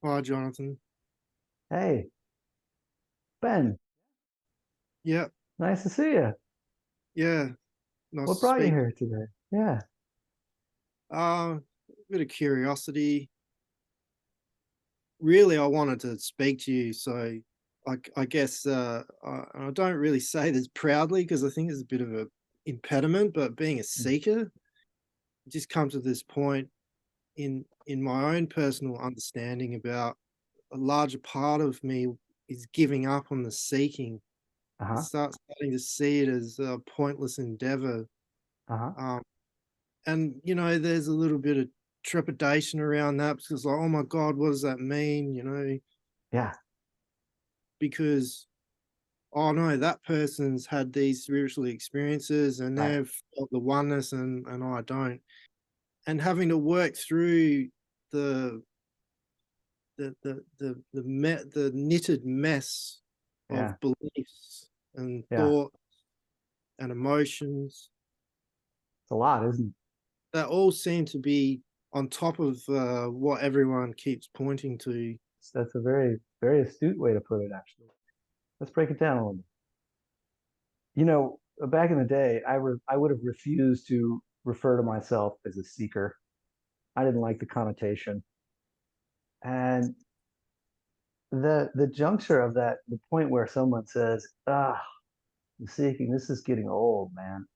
Hi, Jonathan. Hey, Ben, Yeah, nice to see you. yeah, nice What to brought you speak. here today? Yeah. A bit of curiosity. Really, I wanted to speak to you, so I guess I don't really say this proudly because I think it's a bit of a impediment. But being a Mm. seeker, it just comes to this point in my own personal understanding about a larger part of me is giving up on the seeking. Uh-huh. Starting to see it as a pointless endeavor. Uh-huh. Um, and there's a little bit of trepidation around that because like, oh my god, what does that mean, Yeah. because oh no, that person's had these spiritual experiences and Right. they've got the oneness and I don't, and having to work through the the knitted mess of Yeah. beliefs and Yeah. thought and emotions It's a lot, isn't it? that all seem to be on top of what everyone keeps pointing to. That's a very, very astute way to put it, actually. Let's break it down a little bit. Back in the day, I would have refused to refer to myself as a seeker. I didn't like the connotation. And the juncture of that, the point where someone says, I'm seeking, this is getting old, man.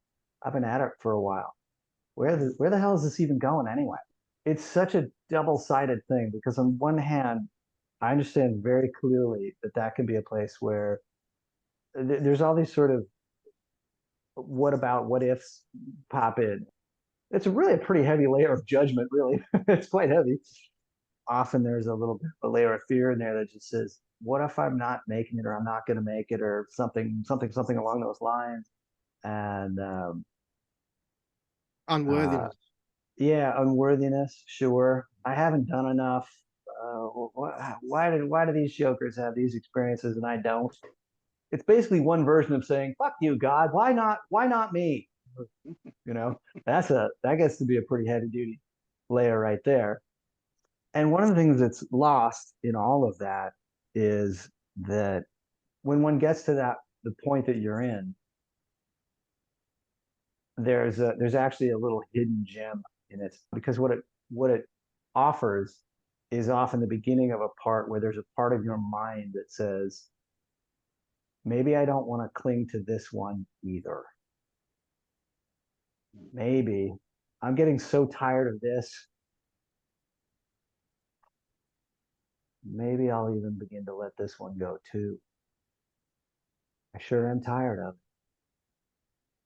I've been at it for a while. Where the hell is this even going anyway? It's such a double-sided thing because on one hand, I understand very clearly that that can be a place where there's all these sort of what about what ifs pop in. It's really a pretty heavy layer of judgment, really. It's quite heavy. Often there's a little bit of a layer of fear in there that just says, what if I'm not making it or I'm not going to make it or something along those lines. And uh, Unworthiness. Yeah, unworthiness, sure. I haven't done enough. Why do these jokers have these experiences and I don't? It's basically one version of saying, "Fuck you, God. Why not me?" You know, that gets to be a pretty heavy duty layer right there. And one of the things that's lost in all of that is that when one gets to the point that you're in, there's actually a little hidden gem in it because what it offers is often the beginning of a part where there's a part of your mind that says maybe I don't want to cling to this one either. Maybe I'm getting so tired of this, maybe I'll even begin to let this one go too. I sure am tired of it.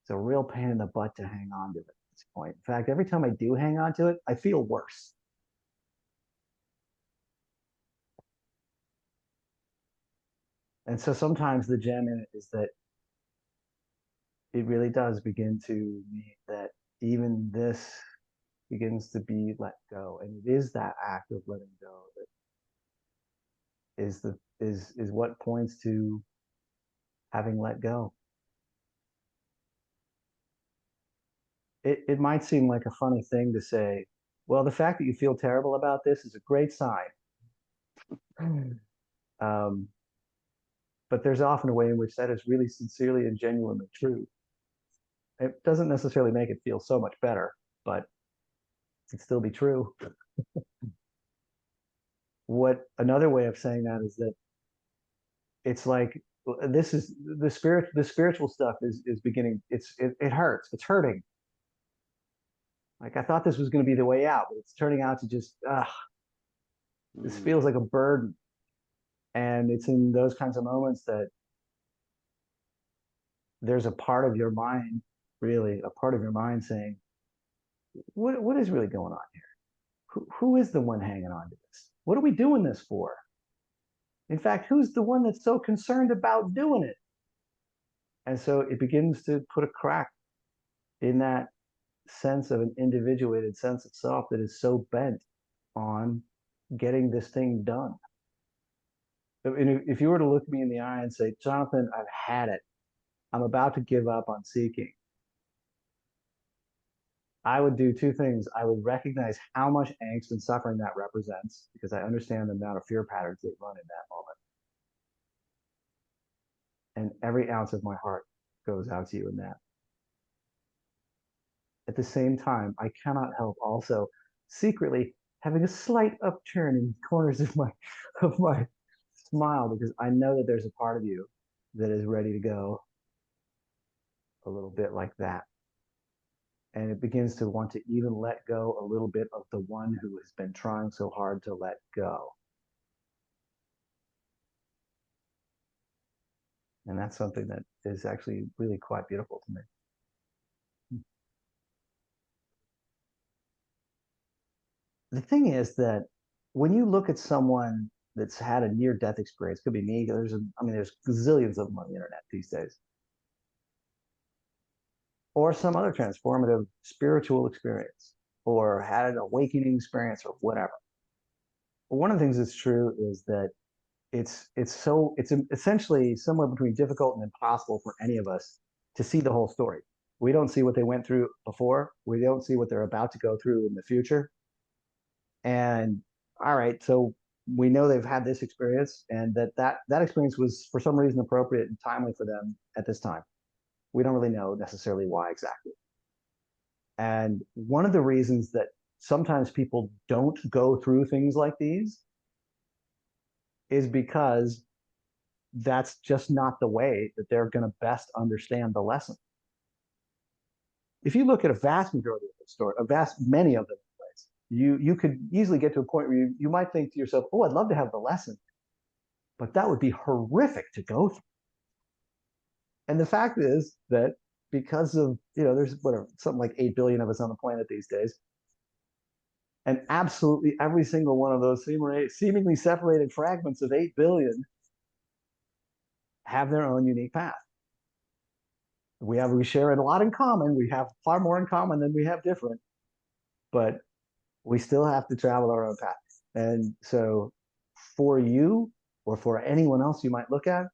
It's a real pain in the butt to hang on to it at this point. In fact, every time I do hang on to it, I feel worse. And so sometimes the gem in it is that it really does begin to mean that even this begins to be let go. And it is that act of letting go that is what points to having let go. It might seem like a funny thing to say, well, the fact that you feel terrible about this is a great sign. Um, but there's often a way in which that is really sincerely and genuinely true. It doesn't necessarily make it feel so much better, but it can still be true. What another way of saying that is that it's like this is the spiritual stuff is beginning it hurts, it's hurting. Like I thought this was going to be the way out, but it's turning out to just this Mm. feels like a burden. And it's in those kinds of moments that there's a part of your mind, really a part of your mind saying, what is really going on here? Who is the one hanging on to this? What are we doing this for? In fact, who's the one that's so concerned about doing it? And so it begins to put a crack in that sense of an individuated sense of self that is so bent on getting this thing done. If you were to look me in the eye and say, Jonathan, I've had it. I'm about to give up on seeking. I would do two things. I would recognize how much angst and suffering that represents because I understand the amount of fear patterns that run in that moment. And every ounce of my heart goes out to you in that. At the same time, I cannot help also secretly having a slight upturn in corners of my smile because I know that there's a part of you that is ready to go a little bit like that. And it begins to want to even let go a little bit of the one who has been trying so hard to let go. And that's something that is actually really quite beautiful to me. The thing is that when you look at someone that's had a near death experience, could be me, there's gazillions of them on the internet these days, or some other transformative spiritual experience, or had an awakening experience, or whatever. But one of the things that's true is that it's essentially somewhere between difficult and impossible for any of us to see the whole story. We don't see what they went through before. We don't see what they're about to go through in the future. And all right, so we know they've had this experience, and that experience was for some reason appropriate and timely for them at this time. We don't really know necessarily why exactly. And one of the reasons that sometimes people don't go through things like these is because that's just not the way that they're going to best understand the lesson. If you look at a vast majority of the story, a vast many of them, you could easily get to a point where you might think to yourself, "Oh, I'd love to have the lesson, but that would be horrific to go through." And the fact is that because of there's whatever something like 8 billion of us on the planet these days, and absolutely every single one of those seemingly separated fragments of 8 billion have their own unique path. We share a lot in common. We have far more in common than we have different, but we still have to travel our own path. And so for you or for anyone else you might look at,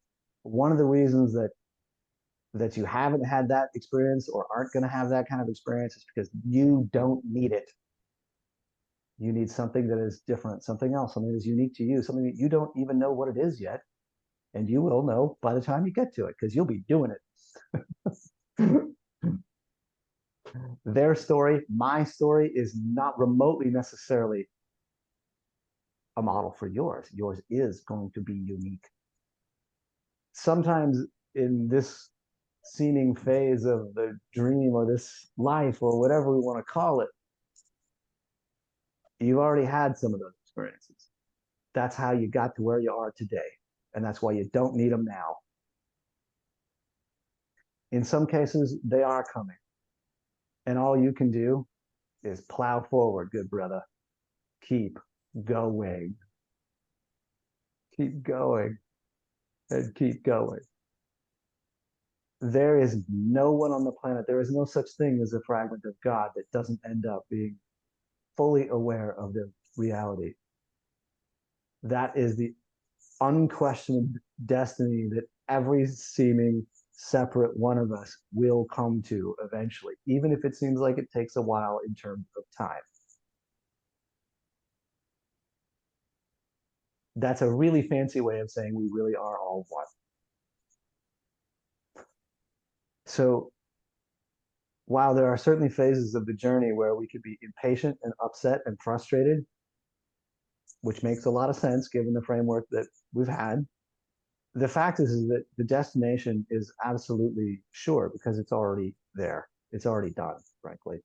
one of the reasons that you haven't had that experience or aren't going to have that kind of experience is because you don't need it. You need something that is different, something else, something that is unique to you, something that you don't even know what it is yet. And you will know by the time you get to it because you'll be doing it. Their story, my story, is not remotely necessarily a model for yours. Yours is going to be unique. Sometimes in this seeming phase of the dream or this life or whatever we want to call it, you've already had some of those experiences. That's how you got to where you are today. And that's why you don't need them now. In some cases, they are coming. And all you can do is plow forward, good brother. Keep going. Keep going and keep going. There is no one on the planet, there is no such thing as a fragment of God that doesn't end up being fully aware of the reality. That is the unquestioned destiny that every seeming separate one of us will come to eventually, even if it seems like it takes a while in terms of time. That's a really fancy way of saying we really are all one. So while there are certainly phases of the journey where we could be impatient and upset and frustrated, which makes a lot of sense given the framework that we've had, the fact is that the destination is absolutely sure because it's already there. It's already done, frankly.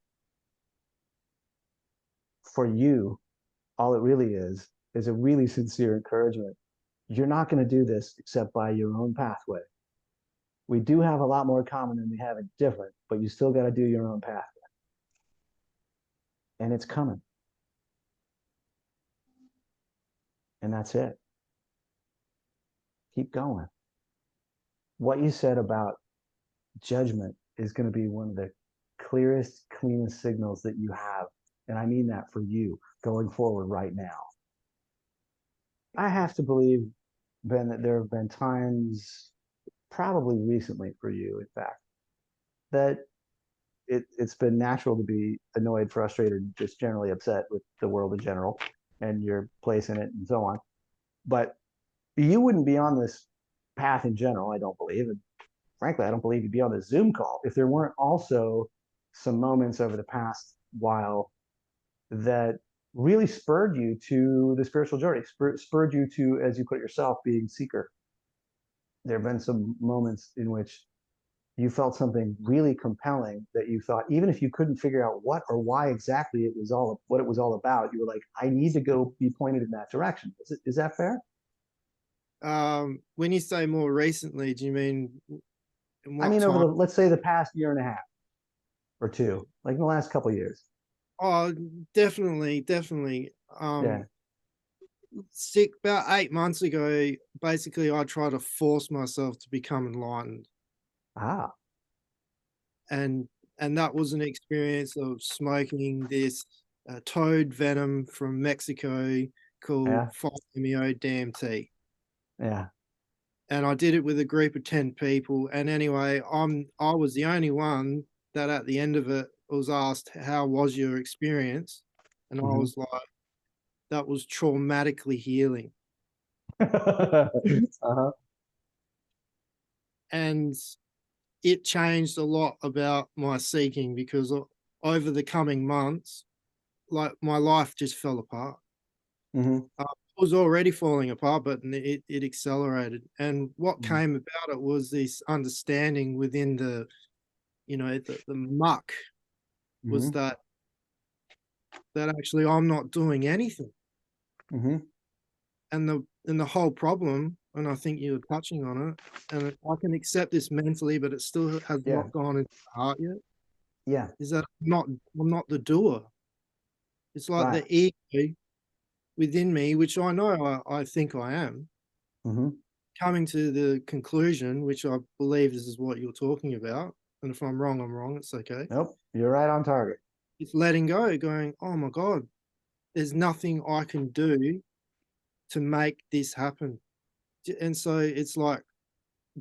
For you, all it really is a really sincere encouragement. You're not going to do this except by your own pathway. We do have a lot more common than we have in different, but you still got to do your own pathway. And it's coming. And that's it. Keep going. What you said about judgment is going to be one of the clearest, cleanest signals that you have. And I mean that for you going forward right now. I have to believe, Ben, that there have been times, probably recently for you, in fact, that it's been natural to be annoyed, frustrated, just generally upset with the world in general and your place in it and so on. But you wouldn't be on this path in general, I don't believe. And frankly, I don't believe you'd be on this Zoom call if there weren't also some moments over the past while that really spurred you to the spiritual journey, spurred you to, as you put it yourself, being seeker. There have been some moments in which you felt something really compelling that you thought, even if you couldn't figure out what or why exactly what it was all about, you were like, I need to go be pointed in that direction. Is that fair? When you say more recently, do you mean in I what mean, over time? let's say the past year and a half or two, like in the last couple of years. Oh, definitely, definitely. Yeah. Sick about 8 months ago, basically I tried to force myself to become enlightened. Ah, And that was an experience of smoking this toad venom from Mexico called yeah, 5-MeO DMT. yeah. And I did it with a group of 10 people. And anyway, I was the only one that at the end of it was asked, how was your experience? And I Hmm. was like, that was traumatically healing. Uh-huh. And it changed a lot about my seeking because over the coming months, like my life just fell apart. Hmm. It was already falling apart, but it accelerated. And what Hmm. came about it was this understanding within the muck was Hmm. that actually I'm not doing anything. Hmm. And the whole problem, and I think you were touching on it, and I can accept this mentally, but it still has Yeah, not gone into the heart yet, yeah, is that I'm not the doer. It's like right. the ego within me, which I know I think I am, Hmm. coming to the conclusion, which I believe this is what you're talking about. And if I'm wrong, I'm wrong. It's okay. Nope, you're right on target. It's letting go, going, oh my God, there's nothing I can do to make this happen. And so it's like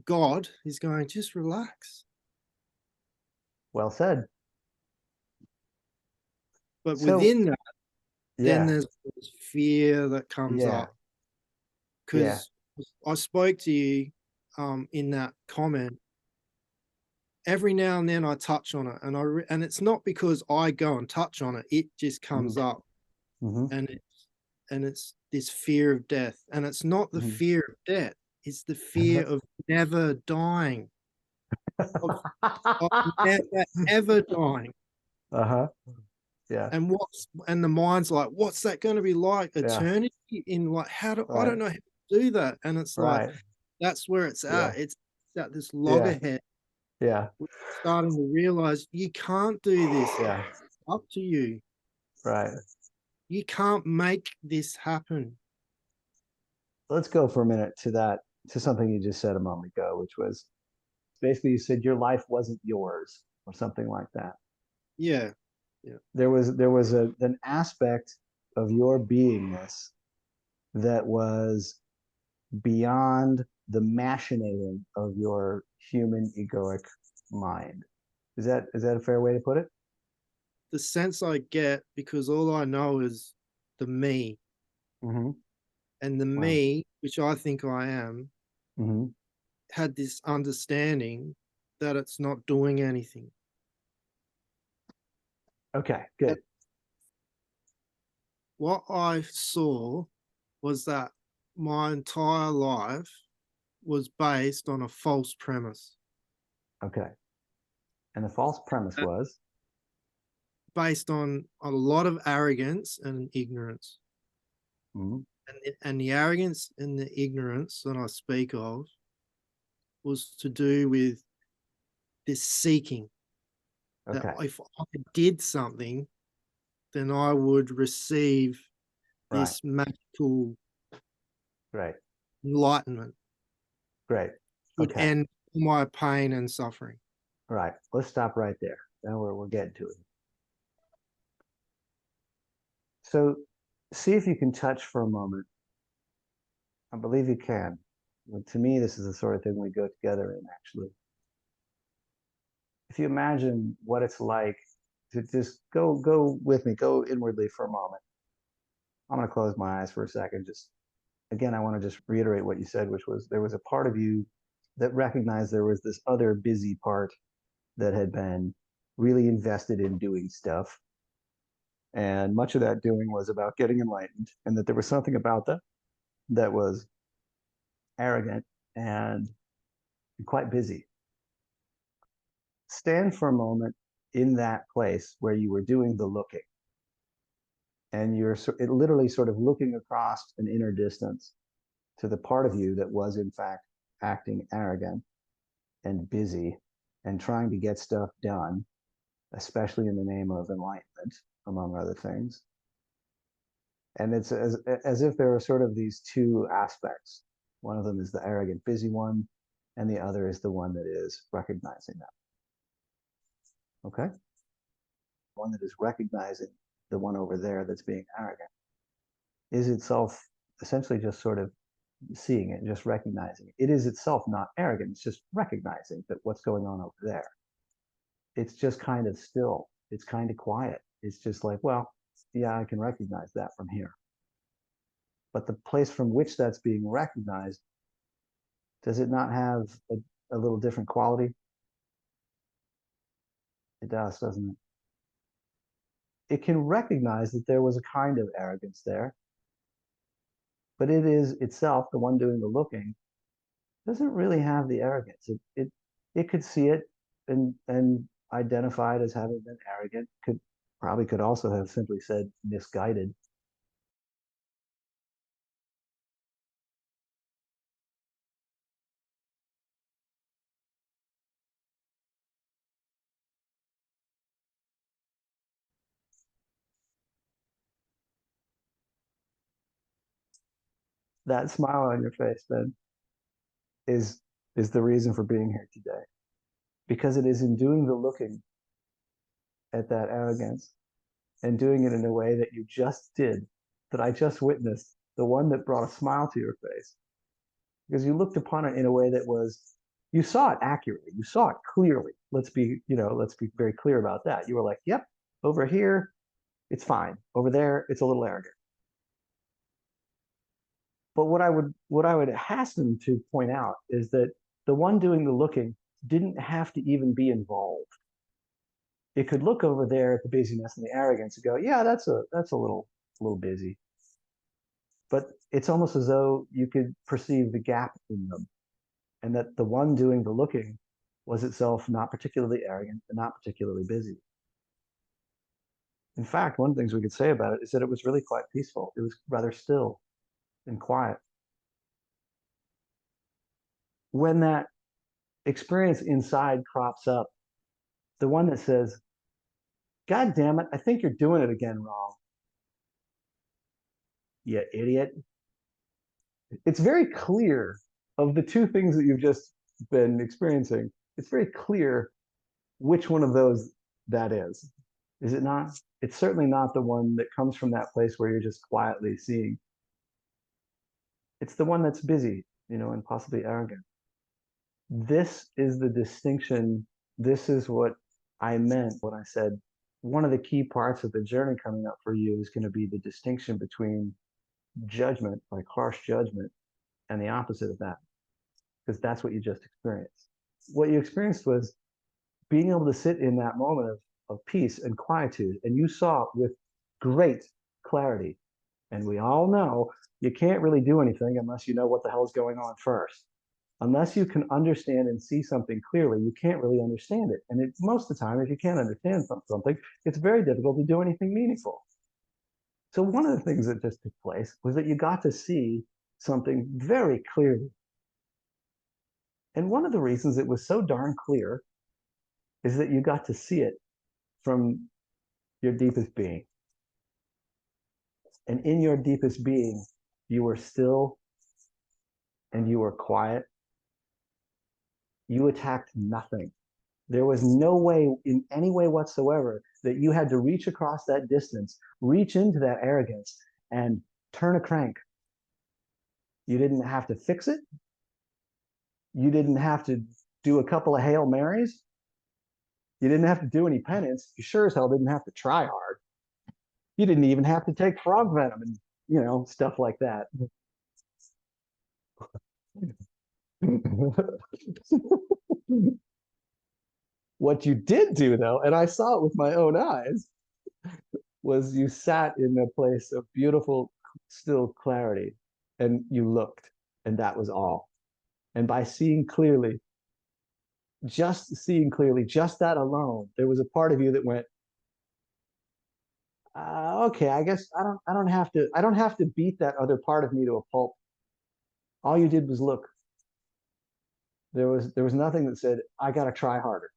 God is going, just relax. Well said. But So, within that, then yeah, there's this fear that comes yeah, up yeah. because I spoke to you in that comment. Every now and then I touch on it, and it's not because I go and touch on it; it just Hmm. comes up, Hmm. and it's this fear of death, and it's not the Hmm. fear of death; it's the fear of never dying, of, of never ever dying. Uh-huh. Yeah, And the mind's like, what's that going to be like? yeah. Eternity in like how do I Right, don't know how to do that, and it's like right. that's where it's Yeah, at. It's at this yeah, loggerhead. yeah, We're starting to realize you can't do this. yeah. It's up to you. Right. You can't make this happen. Let's go for a minute to something you just said a moment ago, which was basically you said your life wasn't yours or something like that. Yeah. Yeah. There was an aspect of your beingness that was beyond the machinating of your human egoic mind. Is that a fair way to put it? The sense I get, because all I know is the me, Mm-hmm. and the Wow. me, which I think I am, Mm-hmm. had this understanding that it's not doing anything. Okay, And good. what I saw was that my entire life was based on a false premise, Okay. And the false premise uh, was, based on a lot of arrogance and ignorance. mm-hmm. And the arrogance and the ignorance that I speak of was to do with this seeking, that Okay, if I did something, then I would receive right, this magical great, enlightenment, great. would Okay, end my pain and suffering. right. Let's stop right there. Now we're getting to it. So, see if you can touch for a moment. I believe you can. Well, to me, this is the sort of thing we go together in, actually. if you imagine what it's like to just go with me, go inwardly for a moment. I'm going to close my eyes for a second. Just again, I want to just reiterate what you said, which was there was a part of you that recognized there was this other busy part that had been really invested in doing stuff. And much of that doing was about getting enlightened, and that there was something about that that was arrogant and quite busy. Stand for a moment in that place where you were doing the looking, and you're literally sort of looking across an inner distance to the part of you that was in fact acting arrogant and busy and trying to get stuff done, especially in the name of enlightenment, among other things. And it's as if there are sort of these two aspects. One of them is the arrogant, busy one, and the other is the one that is recognizing that. Okay? One that is recognizing the one over there that's being arrogant is itself essentially just sort of seeing it, just recognizing it. It is itself not arrogant, it's just recognizing that what's going on over there. It's just kind of still, it's kind of quiet. It's just like, well, yeah, I can recognize that from here. But the place from which that's being recognized, does it not have a little different quality? It does, doesn't it? It can recognize that there was a kind of arrogance there, but it is itself, the one doing the looking, doesn't really have the arrogance. It could see it and identify it as having been arrogant. Could also have simply said misguided. That smile on your face, then, is is the reason for being here today, because it is in doing the looking at that arrogance and doing it in a way that you just did, that I just witnessed, the one that brought a smile to your face, because you looked upon it in a way that was, you saw it accurately, you saw it clearly. Let's be very clear about that. You were like, yep, over here it's fine, over there it's a little arrogant. But what I would hasten to point out is that the one doing the looking didn't have to even be involved. It could look over there at the busyness and the arrogance and go, yeah, that's a little busy. But it's almost as though you could perceive the gap in them, and that the one doing the looking was itself not particularly arrogant and not particularly busy. In fact, one of the things we could say about it is that it was really quite peaceful. It was rather still and quiet. When that experience inside crops up, the one that says, God damn it, I think you're doing it again wrong, you idiot. It's very clear of the two things that you've just been experiencing. It's very clear which one of those that is. Is it not? It's certainly not the one that comes from that place where you're just quietly seeing. It's the one that's busy, and possibly arrogant. This is the distinction. This is what I meant when I said one of the key parts of the journey coming up for you is going to be the distinction between judgment, like harsh judgment, and the opposite of that, because that's what you just experienced. What you experienced was being able to sit in that moment of peace and quietude, and you saw with great clarity. And we all know you can't really do anything unless you know what the hell is going on first. Unless you can understand and see something clearly, you can't really understand it. And most of the time, if you can't understand something, it's very difficult to do anything meaningful. So one of the things that just took place was that you got to see something very clearly. And one of the reasons it was so darn clear is that you got to see it from your deepest being. And in your deepest being, you were still and you were quiet. You attacked nothing. There was no way, in any way whatsoever, that you had to reach across that distance, reach into that arrogance, and turn a crank. You didn't have to fix it. You didn't have to do a couple of Hail Marys. You didn't have to do any penance. You sure as hell didn't have to try hard. You didn't even have to take frog venom and, stuff like that. What you did do, though, and I saw it with my own eyes, was you sat in a place of beautiful, still clarity, and you looked, and that was all. And by seeing clearly, just that alone, there was a part of you that went, okay, I guess I don't have to beat that other part of me to a pulp. All you did was look. There was nothing that said, I got to try harder.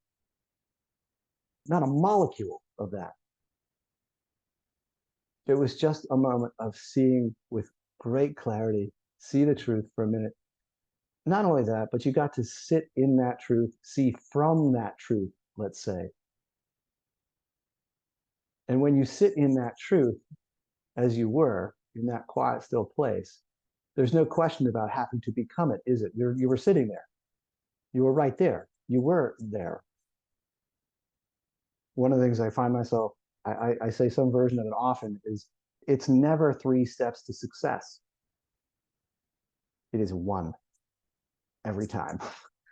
Not a molecule of that. It was just a moment of seeing with great clarity, see the truth for a minute. Not only that, but you got to sit in that truth, see from that truth, let's say. And when you sit in that truth, as you were in that quiet, still place, there's no question about having to become it, is it? You were sitting there. You were right there. You were there. One of the things I find myself, I say some version of it often, is it's never 3 steps to success. It is one every time.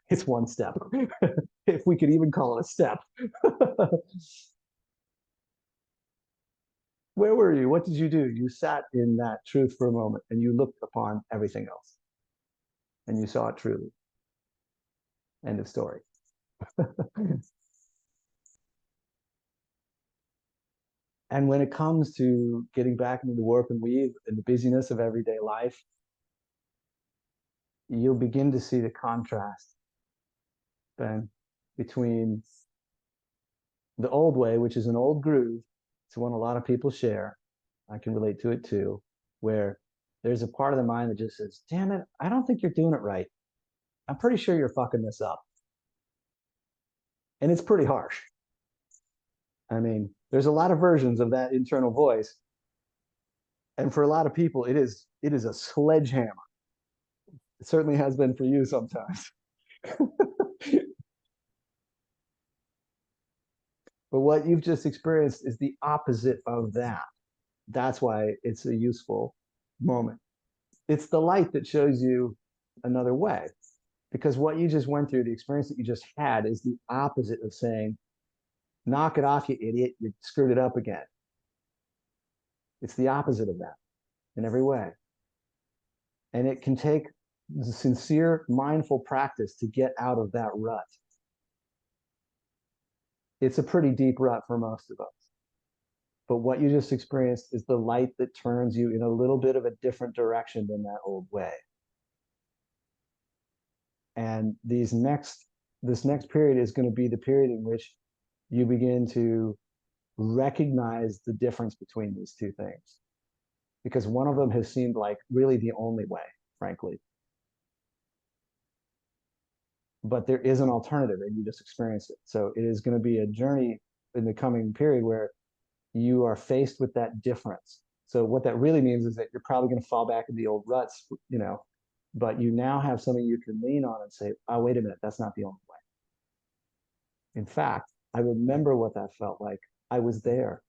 It's one step. If we could even call it a step. Where were you? What did you do? You sat in that truth for a moment and you looked upon everything else and you saw it truly. End of story. And when it comes to getting back into the warp and weave and the busyness of everyday life, you'll begin to see the contrast, Ben, between the old way, which is an old groove. It's one a lot of people share. I can relate to it too, where there's a part of the mind that just says, damn it, I don't think you're doing it right. I'm pretty sure you're fucking this up. And it's pretty harsh. I mean, there's a lot of versions of that internal voice. And for a lot of people, it is a sledgehammer. It certainly has been for you sometimes. But what you've just experienced is the opposite of that. That's why it's a useful moment. It's the light that shows you another way. Because what you just went through, the experience that you just had, is the opposite of saying, knock it off, you idiot, you screwed it up again. It's the opposite of that in every way. And it can take sincere, mindful practice to get out of that rut. It's a pretty deep rut for most of us. But what you just experienced is the light that turns you in a little bit of a different direction than that old way. And this next period is going to be the period in which you begin to recognize the difference between these two things. Because one of them has seemed like really the only way, frankly. But there is an alternative, and you just experienced it. So it is going to be a journey in the coming period where you are faced with that difference. So what that really means is that you're probably going to fall back in the old ruts, but you now have something you can lean on and say, oh, wait a minute, that's not the only way. In fact, I remember what that felt like. I was there.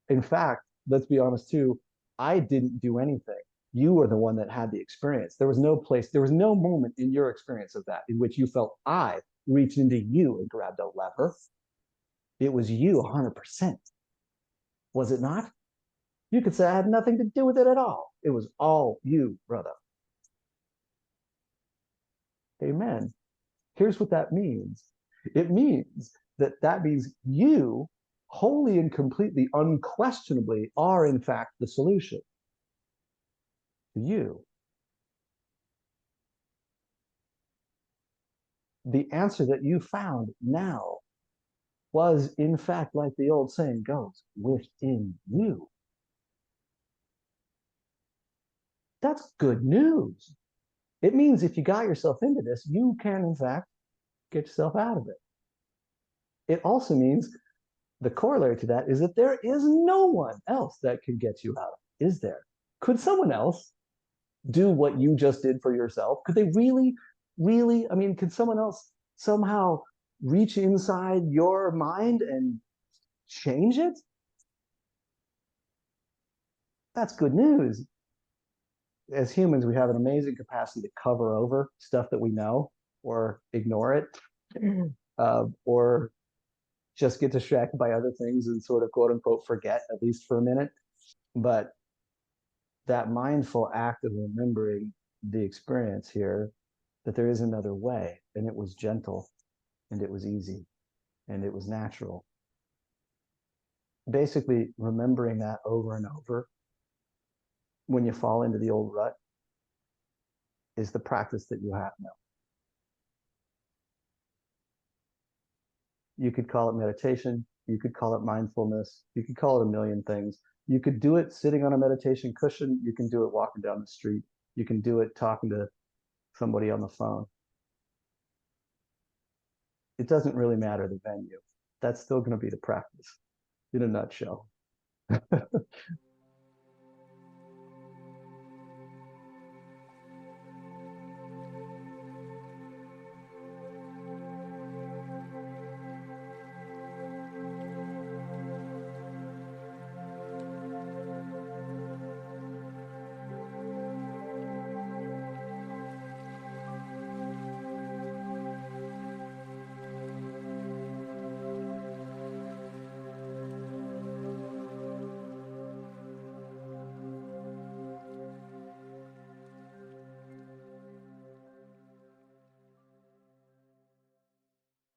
In fact, let's be honest too, I didn't do anything. You were the one that had the experience. There was no moment in your experience of that in which you felt I reached into you and grabbed a lever. It was you 100%. Was it not? You could say I had nothing to do with it at all. It was all you, brother. Amen. Here's what that means. It means that means you wholly and completely, unquestionably, are in fact the solution. You. The answer that you found now was, in fact, like the old saying goes, within you. That's good news. It means if you got yourself into this, you can, in fact, get yourself out of it. It also means the corollary to that is that there is no one else that can get you out of it, is there? Could someone else do what you just did for yourself? Could they really, I mean, could someone else somehow reach inside your mind and change it, that's good news. As humans, we have an amazing capacity to cover over stuff that we know or ignore it, or just get distracted by other things and sort of quote unquote forget, at least for a minute. But that mindful act of remembering the experience here, that there is another way, and it was gentle, and it was easy, and it was natural. Basically, remembering that over and over when you fall into the old rut is the practice that you have now. You could call it meditation, you could call it mindfulness, you could call it a million things. You could do it sitting on a meditation cushion, you can do it walking down the street, you can do it talking to somebody on the phone. It doesn't really matter the venue. That's still going to be the practice in a nutshell.